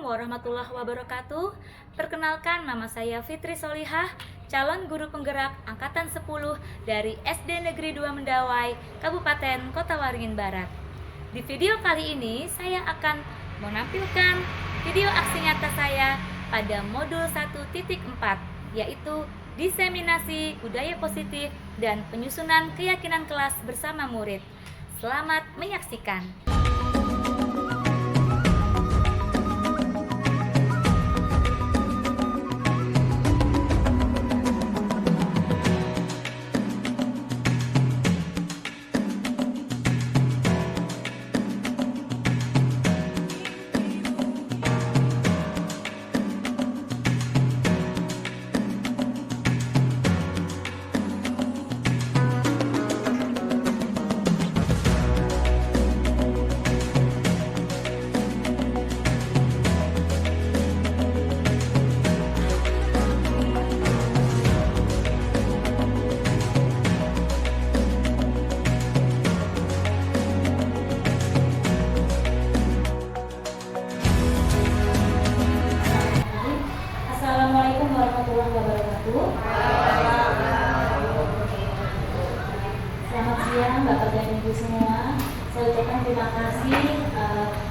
warahmatullahi wabarakatuh. Perkenalkan, nama saya Fitri Solihah, calon guru penggerak Angkatan 10 dari SD Negeri 2 Mendawai, Kabupaten Kota Waringin Barat. Di video kali ini, saya akan menampilkan video aksi nyata saya pada modul 1.4, yaitu diseminasi budaya positif dan penyusunan keyakinan kelas bersama murid. Selamat menyaksikan. Assalamualaikum warahmatullahi wabarakatuh. Selamat siang Bapak dan Ibu semua. Saya ucapkan terima kasih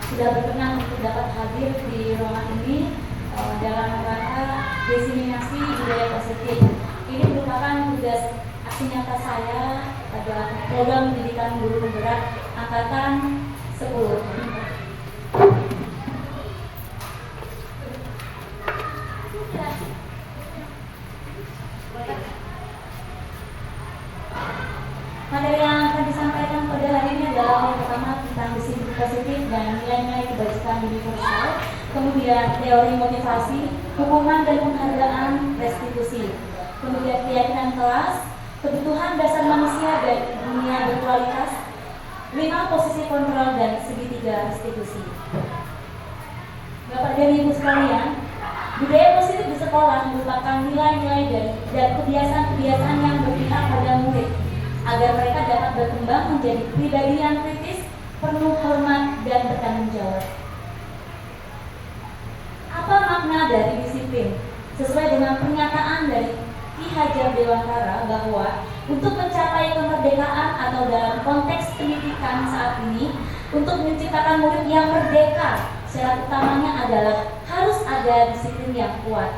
sudah berkenan untuk dapat hadir di ruangan ini dalam rangka diseminasi budaya positif. Ini merupakan tugas aksi nyata saya pada program pendidikan guru penggerak Angkatan 10. Materi yang akan disampaikan pada hari ini adalah yang pertama tentang disiplin positif dan nilai-nilai kebajikan universal, kemudian teori motivasi, hukuman dan penghargaan restitusi, kemudian keyakinan kelas, kebutuhan dasar manusia dan dunia berkualitas, 5 posisi kontrol dan segitiga restitusi. Bapak dan Ibu sekalian, budaya positif di sekolah merupakan nilai-nilai dan kebiasaan-kebiasaan yang berpihak pada murid, agar mereka dapat berkembang menjadi pribadi yang kritis, penuh hormat, dan bertanggung jawab. Apa makna dari disiplin? Sesuai dengan pernyataan dari Ki Hajar Dewantara bahwa untuk mencapai kemerdekaan atau dalam konteks pendidikan saat ini, untuk menciptakan murid yang merdeka, syarat utamanya adalah harus ada disiplin yang kuat.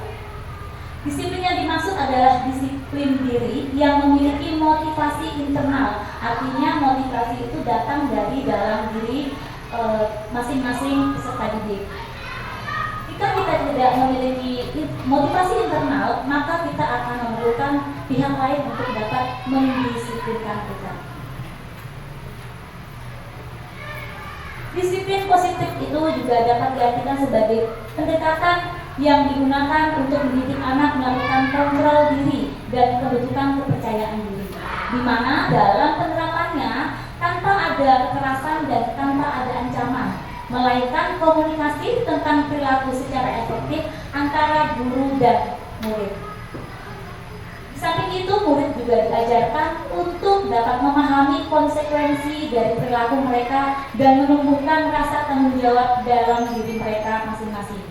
Disiplin yang dimaksud adalah disiplin diri yang memiliki motivasi internal. Artinya motivasi itu datang dari dalam diri masing-masing peserta didik. Jika kita tidak memiliki motivasi internal, maka kita akan memerlukan pihak lain untuk dapat mendisiplinkan kita. Disiplin positif itu juga dapat diartikan sebagai pendekatan yang digunakan untuk mendidik anak melakukan kontrol diri dan pembentukan kepercayaan diri, di mana dalam penerapannya tanpa ada kekerasan dan tanpa ada ancaman, melainkan komunikasi tentang perilaku secara efektif antara guru dan murid. Di samping itu, murid juga diajarkan untuk dapat memahami konsekuensi dari perilaku mereka dan menumbuhkan rasa tanggung jawab dalam diri mereka masing-masing.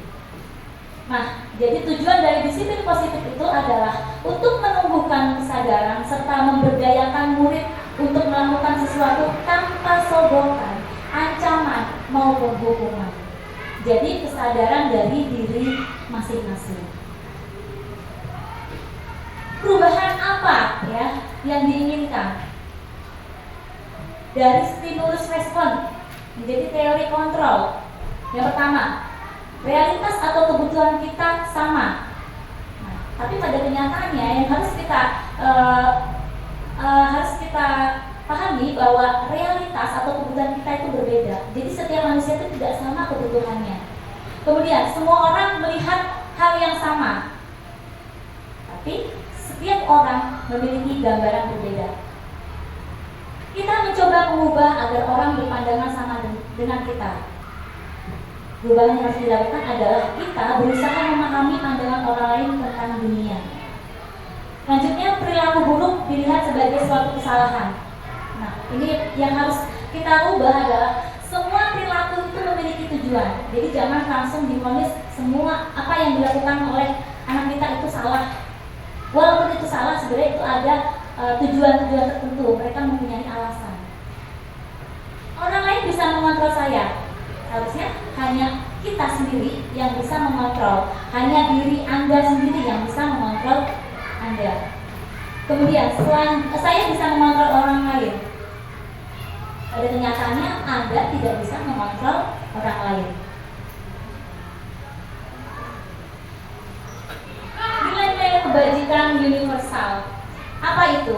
Nah, jadi tujuan dari disiplin positif itu adalah untuk menumbuhkan kesadaran serta memberdayakan murid untuk melakukan sesuatu tanpa sogokan, ancaman, maupun hukuman. Jadi kesadaran dari diri masing-masing. Perubahan apa ya yang diinginkan? Dari stimulus respon menjadi teori kontrol. Yang pertama, realitas atau kebutuhan kita sama. Nah, tapi pada kenyataannya yang harus kita pahami bahwa realitas atau kebutuhan kita itu berbeda. Jadi setiap manusia itu tidak sama kebutuhannya. Kemudian semua orang melihat hal yang sama, tapi setiap orang memiliki gambaran berbeda. Kita mencoba mengubah agar orang berpandangan sama dengan kita. Perubahan yang harus dilakukan adalah kita berusaha memahami pandangan orang lain tentang dunia. Selanjutnya, perilaku buruk dilihat sebagai suatu kesalahan. Nah, ini yang harus kita ubah adalah semua perilaku itu memiliki tujuan. tujuan. Jadi jangan langsung divonis semua apa yang dilakukan oleh anak kita itu salah. Walaupun itu salah, sebenarnya itu ada tujuan-tujuan tertentu. Mereka mempunyai alasan. Orang lain bisa mengontrol saya. Harusnya hanya kita sendiri yang bisa mengontrol. Hanya diri Anda sendiri yang bisa mengontrol Anda. Kemudian saya bisa mengontrol orang lain. Pada kenyataannya Anda tidak bisa mengontrol orang lain. Nilai-nilai kebajikan universal. Apa itu?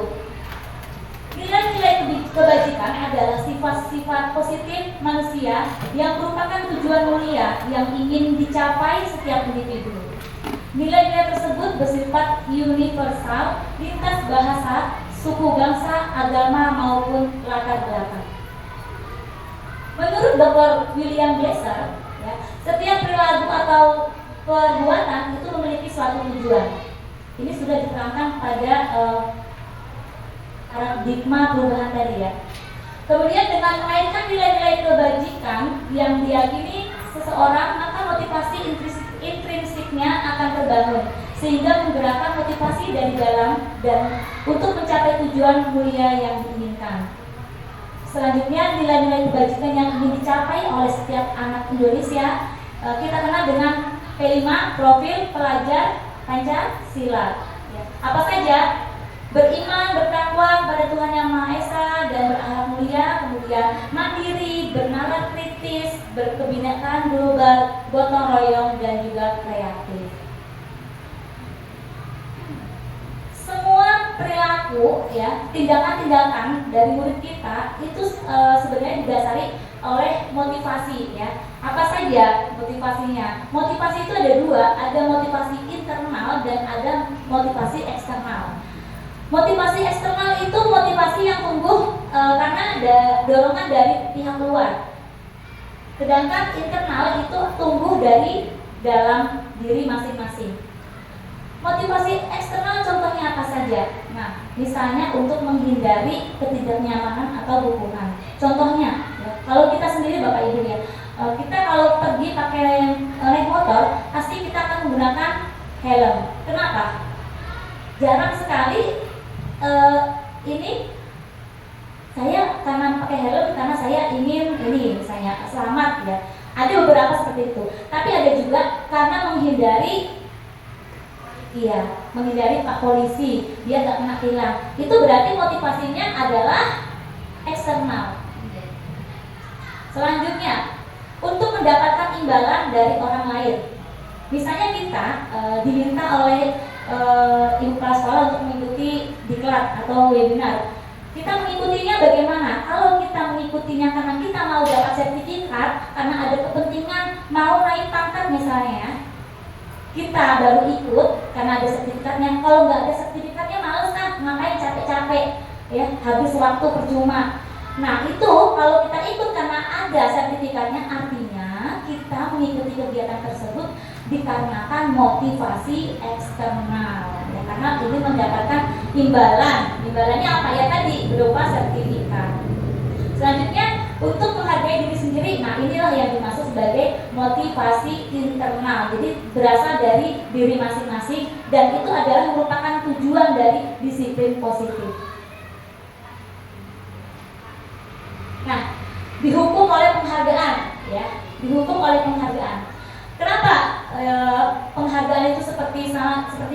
Nilai-nilai kebajikan adalah sifat-sifat positif manusia yang merupakan tujuan mulia yang ingin dicapai setiap individu. Nilai-nilai tersebut bersifat universal, lintas bahasa, suku, bangsa, agama maupun latar belakang. Menurut Dr. William Glasser, ya, setiap perilaku atau perbuatan itu memiliki suatu tujuan. Ini sudah diterangkan pada paradigma perubahan tadi ya. Kemudian dengan mengaitkan nilai-nilai kebajikan yang diyakini seseorang, maka motivasi intrinsiknya akan terbangun sehingga menggerakkan motivasi dari dalam dan untuk mencapai tujuan mulia yang diinginkan. Selanjutnya, nilai-nilai kebajikan yang ingin dicapai oleh setiap anak Indonesia kita kenal dengan P5, profil pelajar Pancasila. Ya. Apa saja? Beriman, bertakwa kepada Tuhan Yang Maha Esa dan berakhlak mulia, kemudian mandiri, bernalar kritis, berkebinekaan global, gotong royong, dan juga kreatif. Semua perilaku, ya, tindakan-tindakan dari murid kita itu sebenarnya didasari oleh motivasi, ya. Apa saja motivasinya? Motivasi itu ada dua, ada motivasi internal dan ada motivasi eksternal. Motivasi eksternal itu motivasi yang tumbuh karena ada dorongan dari pihak luar. Sedangkan internal itu tumbuh dari dalam diri masing-masing. Motivasi eksternal contohnya apa saja? Nah, misalnya untuk menghindari ketidaknyamanan atau dukungan. Contohnya, ya, kalau kita sendiri Bapak Ibu ya, kita kalau pergi pakai naik motor, pasti kita akan menggunakan helm. Kenapa? Jarang sekali ini saya karena pakai helm karena saya ingin ini misalnya selamat ya. Ada beberapa seperti itu. Tapi ada juga karena menghindari Pak polisi, dia nggak kena tilang. Itu berarti motivasinya adalah eksternal. Selanjutnya, untuk mendapatkan imbalan dari orang lain. Misalnya kita diminta oleh ibu kepala sekolah untuk mengikuti diklat atau webinar. Kita mengikutinya bagaimana? Kalau kita mengikutinya karena kita mau dapat sertifikat, karena ada kepentingan mau naik pangkat misalnya, kita baru ikut karena ada sertifikatnya. Kalau nggak ada sertifikatnya males ngapain capek-capek, ya habis waktu percuma. Nah itu kalau kita ikut karena ada sertifikatnya, artinya kita mengikuti kegiatan tersebut dikarenakan motivasi eksternal, ya, karena ini mendapatkan imbalannya apa ya tadi, berupa sertifikat. Selanjutnya, untuk menghargai diri sendiri, nah inilah yang dimaksud sebagai motivasi internal. Jadi berasal dari diri masing-masing dan itu adalah merupakan tujuan dari disiplin positif. Nah, dihukum oleh penghargaan, ya, dihukum oleh penghargaan. Kenapa penghargaan itu seperti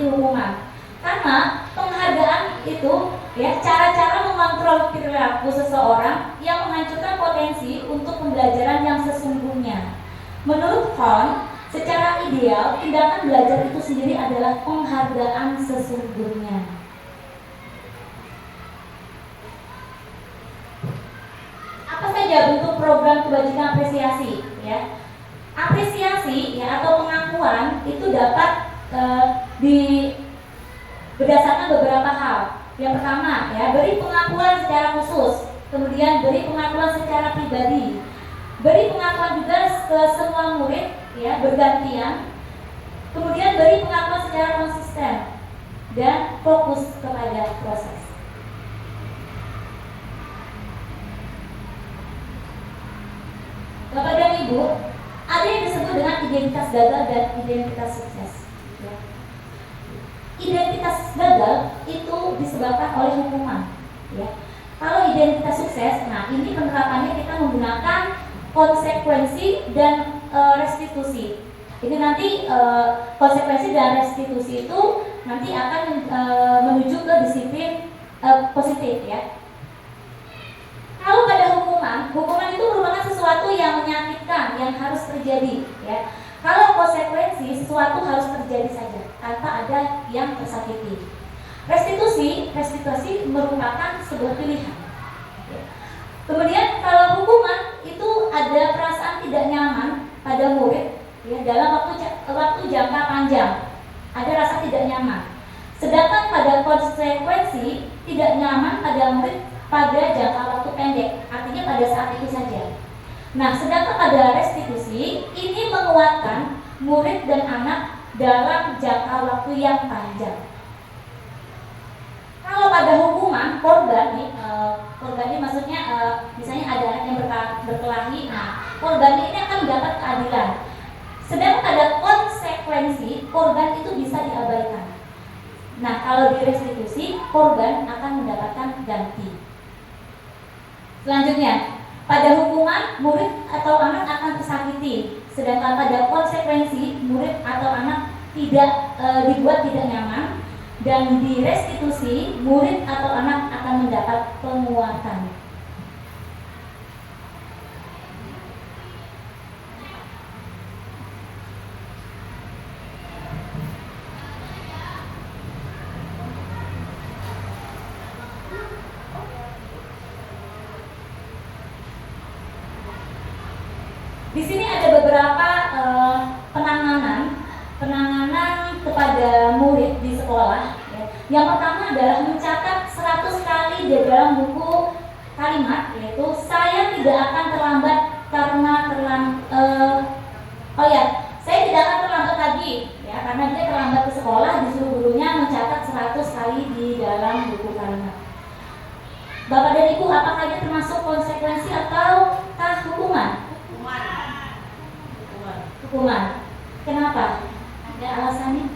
hukuman? Karena penghargaan itu ya cara-cara mengontrol perilaku seseorang yang menghancurkan potensi untuk pembelajaran yang sesungguhnya. Menurut Hon, secara ideal tindakan belajar itu sendiri adalah penghargaan sesungguhnya. Apa saja bentuk program kebajikan apresiasi? Ya, apresiasi ya atau pengakuan itu dapat berdasarkan beberapa hal. Yang pertama ya, beri pengakuan secara khusus, kemudian beri pengakuan secara pribadi, beri pengakuan juga ke semua murid ya bergantian, kemudian beri pengakuan secara konsisten dan fokus kepada proses. Bapak dan Ibu, ada yang disebut dengan identitas gagal dan identitas sukses. Ya. Identitas gagal itu disebabkan oleh hukuman. Ya. Kalau identitas sukses, nah ini penerapannya kita menggunakan konsekuensi dan restitusi. Ini nanti konsekuensi dan restitusi itu nanti akan menuju ke disiplin positif ya. Kalau pada hukuman itu merupakan sesuatu yang menyakitkan, yang harus terjadi ya. Kalau konsekuensi, sesuatu harus terjadi saja tanpa ada yang tersakiti. Restitusi merupakan sebuah pilihan ya. Kemudian kalau hukuman itu ada perasaan tidak nyaman pada murid ya, dalam waktu jangka panjang, ada rasa tidak nyaman. Sedangkan pada konsekuensi tidak nyaman pada murid pada jangka waktu pendek, artinya pada saat itu saja. Nah, sedangkan pada restitusi ini menguatkan murid dan anak dalam jangka waktu yang panjang. Kalau pada hukuman korban ini maksudnya misalnya ada anak yang berkelahi, nah korban ini akan mendapat keadilan. Sedangkan pada konsekuensi korban itu bisa diabaikan. Nah, kalau di restitusi korban akan mendapatkan ganti. Selanjutnya, pada hukuman murid atau anak akan tersakiti, sedangkan pada konsekuensi murid atau anak dibuat tidak nyaman, dan di restitusi murid atau anak akan mendapat penguatan. Di sini ada beberapa penanganan kepada murid di sekolah. Ya. Yang pertama adalah mencatat 100 kali di dalam buku kalimat, yaitu saya tidak akan terlambat karena saya tidak akan terlambat lagi, ya, karena dia terlambat ke sekolah, disuruh gurunya mencatat 100 kali di dalam buku kalimat. Bapak dan Ibu, apakah dia termasuk konsekuensi atau hukuman? Hukuman. Kenapa? Ada alasannya?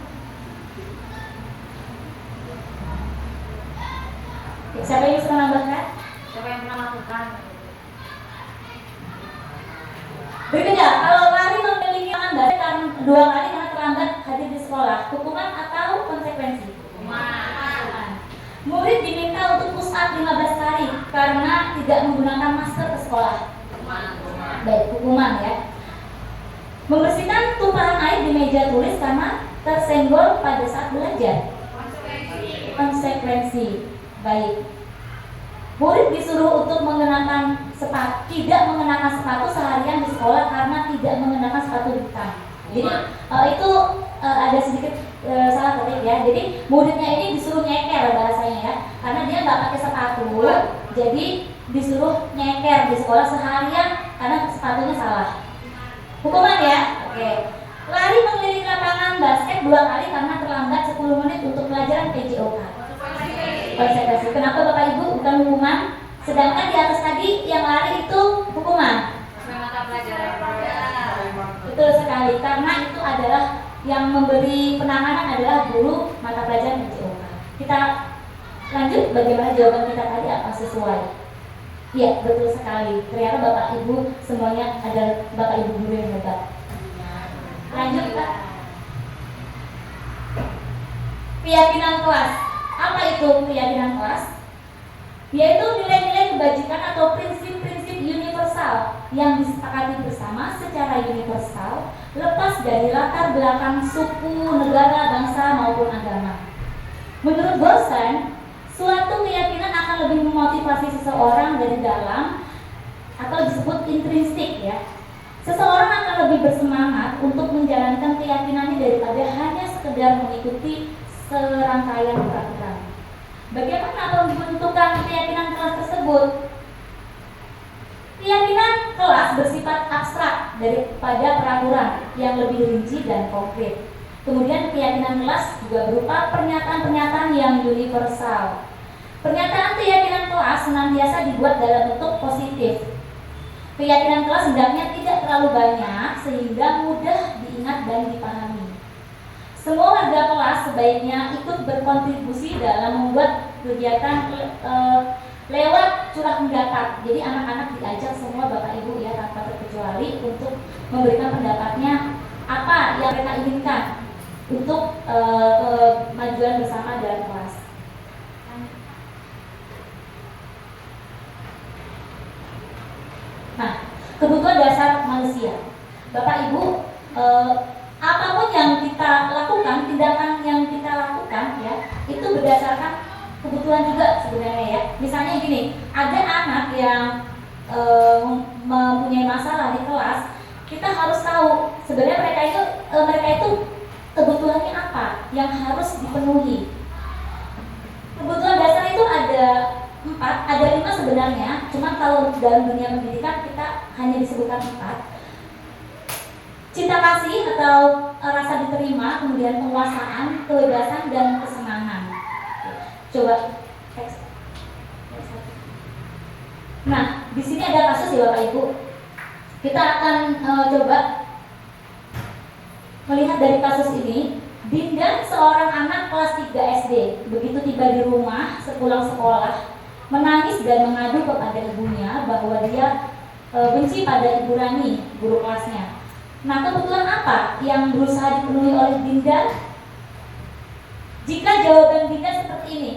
Siapa yang bisa menambahkan? Siapa yang pernah lakukan? Berbeda. Kalau lari memiliki lambat karena 2 kali karena terlambat hadir di sekolah, hukuman atau konsekuensi? Hukuman. Murid diminta untuk push up 15 kali karena tidak menggunakan masker ke sekolah. Hukuman. Baik, hukuman ya. Membersihkan tumpahan air di meja tulis karena tersenggol pada saat belajar. Konsekuensi. Baik. Murid disuruh untuk tidak mengenakan sepatu seharian di sekolah karena tidak mengenakan sepatu hitam. Jadi itu ada sedikit salah ketik ya. Jadi muridnya ini disuruh nyeker bahasanya ya, karena dia nggak pakai sepatu, jadi disuruh nyeker di sekolah seharian karena sepatunya salah. Hukuman ya. Oke. Lari mengelilingi lapangan basket 2 kali karena terlambat 10 menit untuk pelajaran PJOK. Konsekuensi. Kenapa Bapak Ibu bukan hukuman? Sedangkan di atas tadi yang lari itu hukuman. Mata pelajaran. Betul sekali, karena itu adalah yang memberi penanganan adalah guru mata pelajaran PJOK. Kita lanjut, bagaimana jawaban kita tadi, apa sesuai? Iya, betul sekali. Ternyata Bapak Ibu semuanya adalah Bapak Ibu guru yang hebat. Lanjut Pak. Keyakinan kelas. Apa itu keyakinan kelas? Yaitu nilai-nilai kebajikan atau prinsip-prinsip universal yang disepakati bersama secara universal, lepas dari latar belakang suku, negara, bangsa maupun agama. Menurut Bolsan, suatu keyakinan akan lebih memotivasi seseorang dari dalam atau disebut intrinsik ya. Seseorang akan lebih bersemangat untuk menjalankan keyakinannya daripada hanya sekedar mengikuti serangkaian peraturan. Bagaimana pembentukan keyakinan kelas tersebut? Keyakinan kelas bersifat abstrak daripada peraturan yang lebih rinci dan konkret. Kemudian keyakinan kelas juga berupa pernyataan-pernyataan yang universal. Pernyataan keyakinan kelas senantiasa dibuat dalam bentuk positif. Keyakinan kelas hendaknya tidak terlalu banyak sehingga mudah diingat dan dipahami. Semua warga kelas sebaiknya ikut berkontribusi dalam membuat kegiatan lewat curah pendapat. Jadi anak-anak diajak semua Bapak Ibu ya tanpa terkecuali untuk memberikan pendapatnya apa yang mereka inginkan untuk kemajuan bersama dalam kelas. Nah, kebutuhan dasar manusia, Bapak Ibu, apapun yang kita lakukan, tindakan yang kita lakukan ya, itu berdasarkan kebutuhan juga sebenarnya ya. Misalnya gini, ada anak yang mempunyai masalah di kelas, kita harus tahu sebenarnya mereka itu kebutuhannya apa yang harus dipenuhi. Kebutuhan dasar itu ada 4, ada 5 sebenarnya, cuma kalau dalam dunia pendidikan kita hanya disebutkan 4. Cinta kasih atau rasa diterima, kemudian penguasaan, kebebasan, dan kesenangan. Coba teks. Nah, di sini ada kasus ya Bapak Ibu. Kita akan coba melihat dari kasus ini. Dinda, seorang anak kelas 3 SD, begitu tiba di rumah sepulang sekolah, menangis dan mengadu kepada ibunya bahwa dia benci pada Ibu Rani, guru kelasnya. Nah, kebutuhan apa yang berusaha dipenuhi oleh Dinda? Jika jawaban Dinda seperti ini,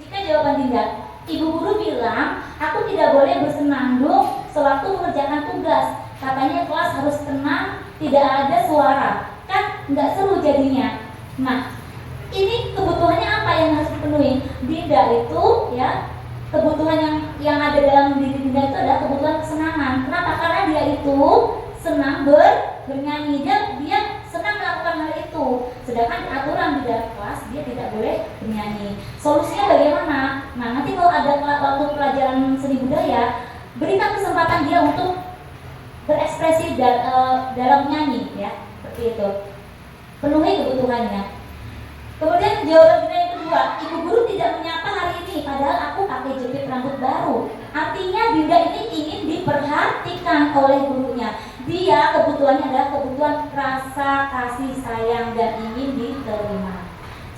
jika jawaban Dinda, Ibu guru bilang, aku tidak boleh bersenandung sewaktu mengerjakan tugas. Katanya kelas harus tenang, tidak ada suara. Kan nggak seru jadinya. Nah, ini kebutuhannya apa yang harus dipenuhi? Dinda itu ya, kebutuhan yang ada dalam diri Dinda itu adalah kebutuhan kesenangan. Kenapa? Karena dia itu senang bernyanyi, dia senang melakukan hal itu. Sedangkan aturan di dalam kelas dia tidak boleh bernyanyi. Solusinya bagaimana? Nah, nanti kalau ada waktu pelajaran seni budaya, berikan kesempatan dia untuk berekspresi dalam nyanyi ya, seperti itu. Penuhi kebutuhannya. Kemudian jawaban Dinda yang kedua, Ibu guru tidak menyapa hari ini, padahal aku pakai jepit rambut baru. Artinya Dinda ini ingin diperhatikan oleh gurunya. Dia kebutuhannya adalah kebutuhan rasa kasih sayang dan ingin diterima.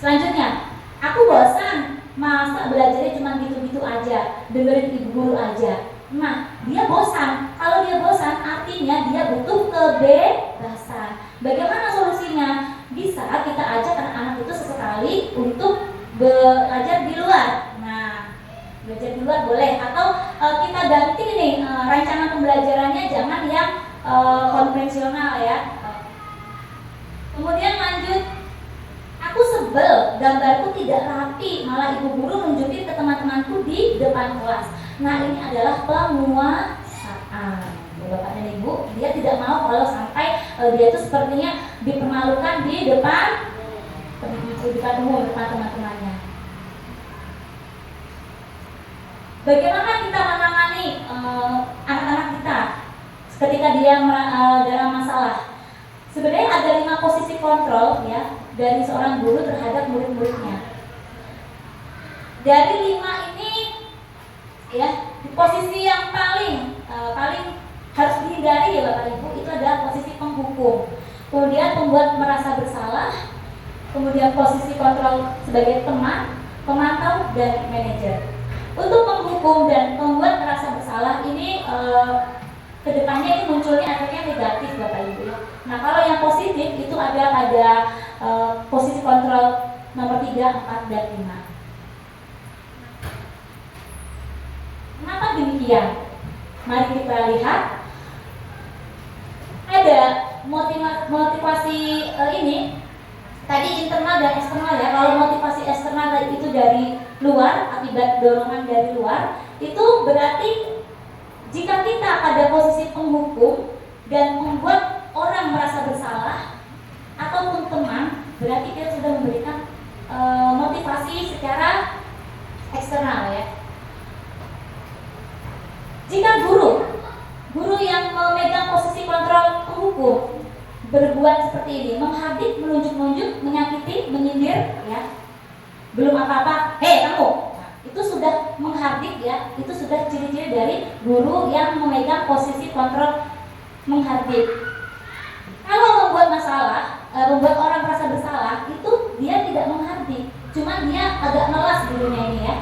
Selanjutnya, aku bosan, masa belajarnya cuma gitu-gitu aja, dengerin ibu guru aja. Nah, dia bosan. Kalau dia bosan, artinya dia butuh kebebasan. Bagaimana solusinya? Bisa kita ajak anak-anak itu sesekali untuk belajar di luar. Nah, belajar di luar boleh. Atau kita ganti nih rancangan pembelajarannya, jangan yang konvensional ya. Kemudian lanjut, aku sebel, gambarku tidak rapi, malah ibu guru nunjukin ke teman-temanku di depan kelas. Nah, ini adalah penguasaan. Bapak dan Ibu, dia tidak mau kalau sampai dia itu sepertinya dipermalukan di depan umum, depan teman-temannya. Bagaimana kita menangani anak-anak kita ketika dia dalam masalah? Sebenarnya ada 5 posisi kontrol ya dari seorang guru terhadap murid-muridnya. Dari 5 ini ya, di posisi yang paling harus dihindari ya Bapak Ibu, itu adalah posisi penghukum, kemudian pembuat merasa bersalah, kemudian posisi kontrol sebagai teman, pemantau, dan manajer. Untuk penghukum dan pembuat merasa bersalah ini kedepannya ini munculnya efeknya negatif Bapak Ibu ya. Nah, kalau yang positif itu ada pada posisi kontrol nomor 3, 4, dan 5. Kenapa demikian? Mari kita lihat. Ada motivasi ini tadi internal dan eksternal ya. Kalau motivasi eksternal itu dari luar, akibat dorongan dari luar, itu berarti jika kita pada posisi penghukum dan membuat orang merasa bersalah ataupun teman, berarti kita sudah memberikan motivasi secara eksternal ya. Jika guru yang memegang posisi kontrol penghukum berbuat seperti ini, menghardik, menunjuk-nunjuk, menyakiti, menyindir ya, belum apa-apa, hei kamu, nah, itu sudah menghardik ya, itu sudah ciri-ciri dari guru yang memegang posisi kontrol menghardik. Kalau membuat masalah, membuat orang merasa bersalah, itu dia tidak menghardik, cuma dia agak melas gurunya ini ya.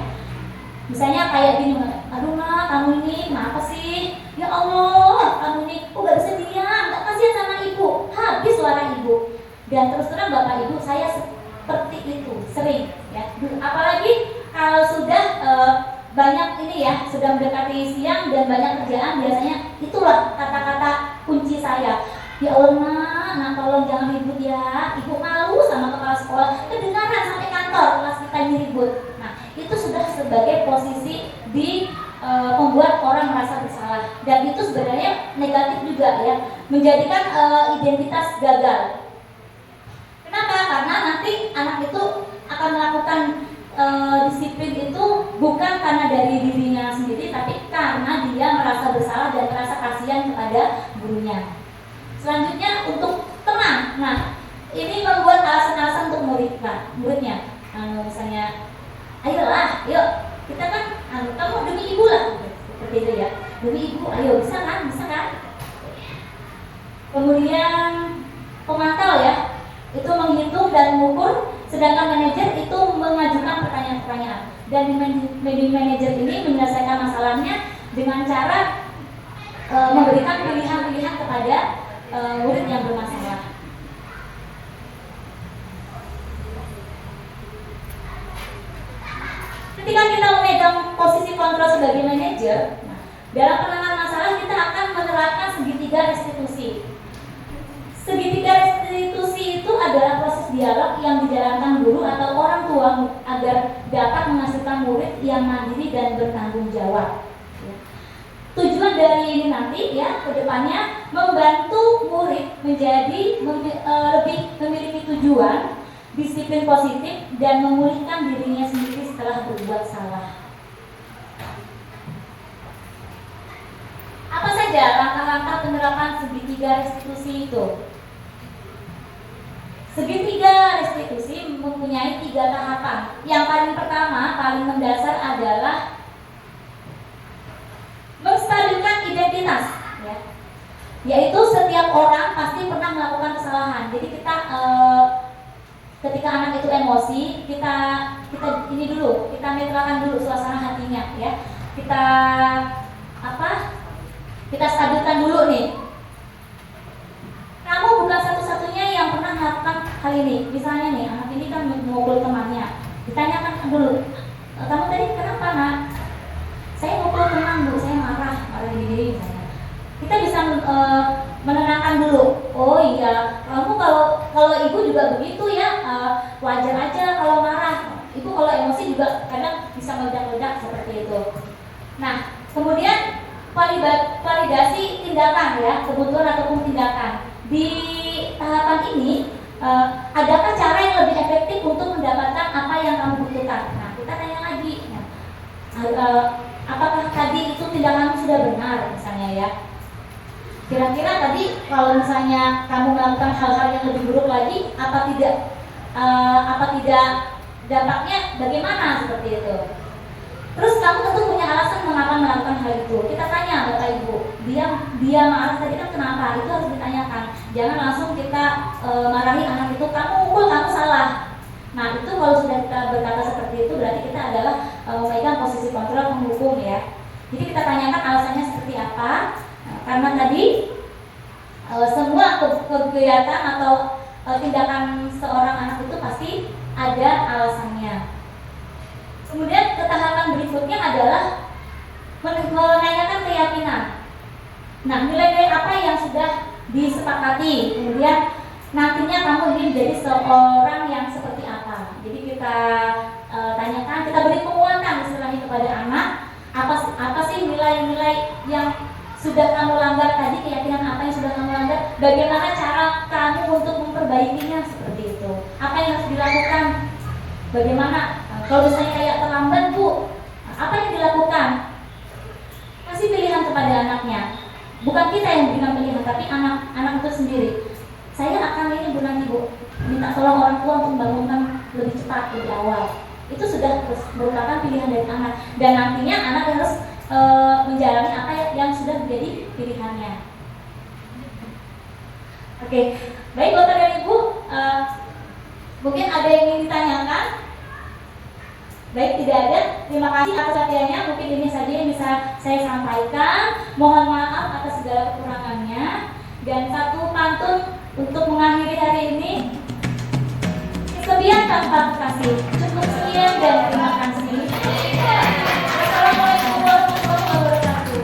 Misalnya kayak gini, aduh nak, kamu ini kenapa sih? Ya Allah, kamu ini kok gak bisa diam, gak kasihan sama ibu, habis suara ibu. Dan terus terang bapak ibu, saya seperti itu, sering ya. Apalagi kalau sudah banyak ini ya, sudah mendekati siang dan banyak kerjaan, biasanya itulah kata-kata kunci saya. Ya Allah nak tolong jangan ribut ya, ibu malu sama kepala sekolah, kedengaran sampai kantor kelas kita ribut. Nah itu sudah sebagai posisi di membuat orang merasa bersalah, dan itu sebenarnya negatif juga ya, menjadikan identitas gagal. Kenapa? Karena nanti anak itu akan melakukan disiplin itu bukan karena dari dirinya sendiri, tapi karena dia merasa bersalah dan merasa kasihan kepada gurunya. Selanjutnya untuk teman. Nah, ini membuat alasan-alasan untuk muridnya. Misalnya, ayolah, yuk kita kan, kamu demi ibu lah, seperti itu ya. Demi ibu, ayo bisa kan? Kemudian pemantau ya, itu menghitung dan mengukur, sedangkan manajer itu mengajukan pertanyaan-pertanyaan. Dan manajer ini menyelesaikan masalahnya dengan cara memberikan pilihan-pilihan kepada murid yang bermasalah. Ketika kita memegang posisi kontrol sebagai manajer, dalam penanganan masalah kita akan menerapkan segitiga restitusi. Segitiga restitusi itu adalah proses dialog yang dijalankan guru atau orang tua agar dapat menghasilkan murid yang mandiri dan bertanggung jawab. Tujuan dari ini nanti ya kedepannya membantu murid menjadi lebih memiliki tujuan, disiplin positif, dan memulihkan dirinya sendiri setelah berbuat salah. Apa saja langkah-langkah penerapan segitiga restitusi itu? Segitiga restitusi mempunyai 3 tahapan. Yang paling pertama, paling mendasar adalah menstabilkan identitas, ya. Yaitu setiap orang pasti pernah melakukan kesalahan. Jadi kita ketika anak itu emosi, kita ini dulu, kita netralkan dulu suasana hatinya, ya. Kita stabilkan dulu nih. Kamu bukan satu-satunya yang pernah melakukan hal ini. Misalnya nih, anak ini kan memukul temannya. Ditanyakan dulu, kamu tadi kenapa nak? Saya mukul teman bu, saya marah gini misalnya. Kita bisa menenangkan dulu. Oh iya, kamu kalau ibu juga begitu ya, wajar aja kalau marah. Ibu kalau emosi juga kadang bisa meledak-ledak seperti itu. Nah, kemudian validasi tindakan ya, kebutuhan ataupun tindakan. Di tahapan ini, adakah cara yang lebih efektif untuk mendapatkan apa yang kamu butuhkan? Nah, kita tanya lagi. Apakah tadi itu tindakanmu sudah benar misalnya ya? Kira-kira tadi kalau misalnya kamu melakukan hal-hal yang lebih buruk lagi, apa tidak dampaknya bagaimana seperti itu? Terus kamu tentu punya alasan mengapa melakukan hal itu. Kita tanya Bapak Ibu, dia marah tadi kan kenapa? Itu harus ditanyakan. Jangan langsung kita marahi anak itu, kamu mukul, kamu salah. Nah itu kalau sudah kita berkata seperti itu berarti kita adalah memegang posisi kontrol menghukum ya. Jadi kita tanyakan alasannya seperti apa. Karena tadi semua kegiatan atau tindakan seorang anak itu pasti ada alasannya. Kemudian ketahapan berikutnya adalah menanyakan keyakinan. Nah nilai-nilai apa yang sudah disepakati. Kemudian nantinya kamu ingin menjadi seorang yang seperti apa. Jadi kita tanyakan, kita beri penguatan istilahnya kepada anak. Apa sih nilai-nilai yang sudah kamu langgar tadi, keyakinan apa yang sudah kamu langgar, bagaimana cara kamu untuk memperbaikinya seperti itu. Apa yang harus dilakukan, bagaimana, kalau misalnya kayak terlambat bu, apa yang dilakukan. Kasih pilihan kepada anaknya. Bukan kita yang berikan pilihan, tapi anak itu sendiri. Saya akan ini bu nanti bu, minta tolong orang tua untuk membangunkan lebih cepat, lebih awal. Itu sudah merupakan pilihan dari anak. Dan nantinya anak harus menjalani apa yang sudah menjadi pilihannya. Oke, baik Bapak dan Ibu, mungkin ada yang ingin ditanyakan? Baik, tidak ada. Terima kasih atas perhatiannya. Mungkin ini saja yang bisa saya sampaikan. Mohon maaf atas segala kekurangannya. Dan satu pantun untuk mengakhiri hari ini. Kesepian tanpa kasih. Cukup sekian dan terima kasih. Assalamualaikum warahmatullahi wabarakatuh.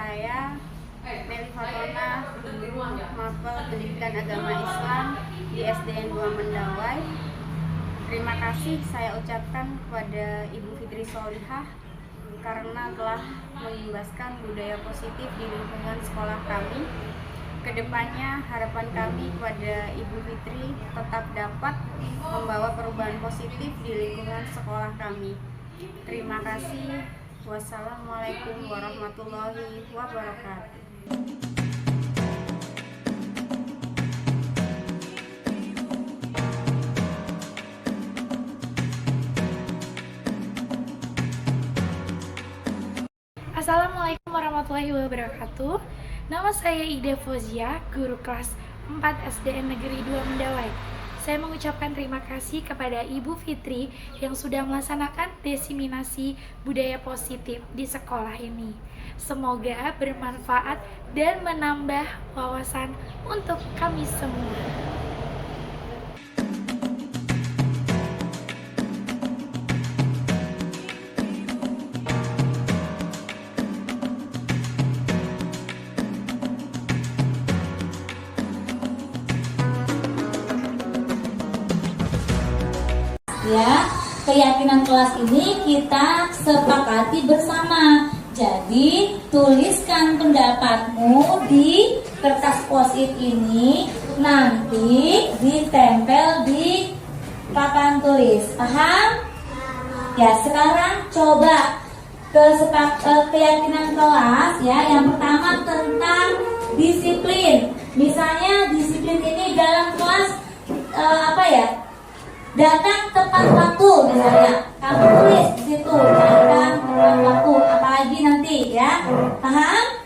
saya Meli Fatona, Mapel Pendidikan Agama Islam di SDN 2 Mendawai. Terima kasih saya ucapkan kepada Ibu Fitri Solihah karena telah mengimbaskan budaya positif di lingkungan sekolah kami. Kedepannya harapan kami kepada Ibu Fitri tetap dapat membawa perubahan positif di lingkungan sekolah kami. Terima kasih. Wassalamualaikum warahmatullahi wabarakatuh. Assalamualaikum warahmatullahi wabarakatuh. Nama saya Ida Fozia, guru kelas 4 SDN Negeri 2 Mendawai. Saya mengucapkan terima kasih kepada Ibu Fitri yang sudah melaksanakan diseminasi budaya positif di sekolah ini. Semoga bermanfaat dan menambah wawasan untuk kami semua. Ya, keyakinan kelas ini kita sepakati bersama. Jadi, tuliskan pendapatmu di kertas post-it ini, nanti ditempel di papan tulis. Paham? Ya, sekarang coba keyakinan kelas ya. Yang pertama tentang disiplin. Misalnya disiplin ini dalam kelas datang tepat waktu, misalnya kamu tulis di situ datang tepat waktu, apalagi nanti ya, paham?